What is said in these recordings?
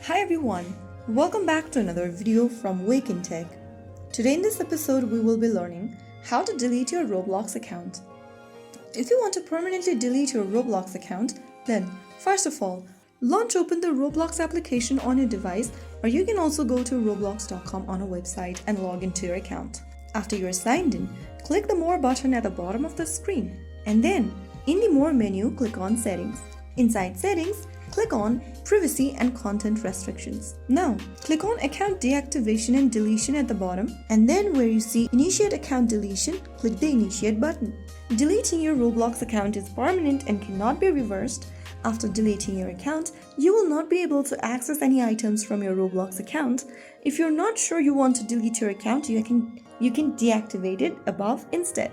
Hi everyone, welcome back to another video from Wake&Tech. Today in this episode we will be learning how to delete your Roblox account. If you want to permanently delete your Roblox account, then first of all, open the Roblox application on your device, or you can also go to roblox.com on a website and log into your account. After you are signed in, click the More button at the bottom of the screen, and then in the More menu, click on Settings. Inside Settings, click on Privacy and Content Restrictions. Now, click on Account Deactivation and Deletion at the bottom, and then where you see Initiate Account Deletion, click the Initiate button. Deleting your Roblox account is permanent and cannot be reversed. After deleting your account, you will not be able to access any items from your Roblox account. If you're not sure you want to delete your account, you can deactivate it above instead.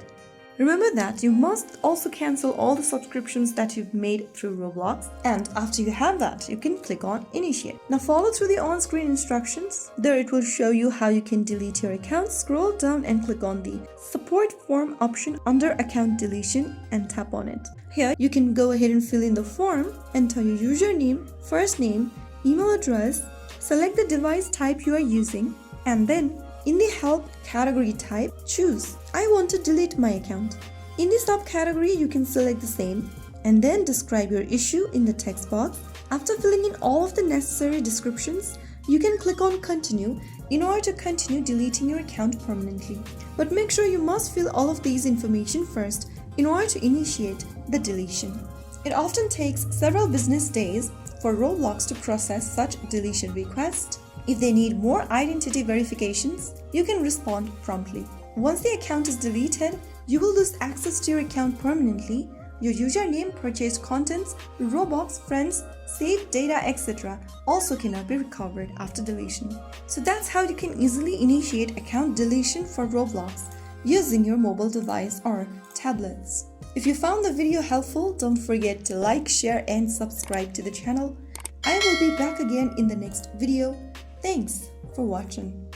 Remember that you must also cancel all the subscriptions that you've made through Roblox, and after you have that, you can click on Initiate. Now follow through the on-screen instructions. There it will show you how you can delete your account. Scroll down and click on the Support Form option under Account Deletion and tap on it. Here you can go ahead and fill in the form, enter your username, first name, email address, select the device type you are using, and then in the Help category type, choose I want to delete my account. In the subcategory, you can select the same and then describe your issue in the text box. After filling in all of the necessary descriptions, you can click on Continue in order to continue deleting your account permanently. But make sure you must fill all of these information first in order to initiate the deletion. It often takes several business days for Roblox to process such deletion requests. If they need more identity verifications, you can respond promptly. Once the account is deleted, you will lose access to your account permanently. Your username, purchased contents, Roblox, friends, saved data, etc. also cannot be recovered after deletion. So that's how you can easily initiate account deletion for Roblox using your mobile device or tablets. If you found the video helpful, don't forget to like, share and subscribe to the channel. I will be back again in the next video. Thanks for watching.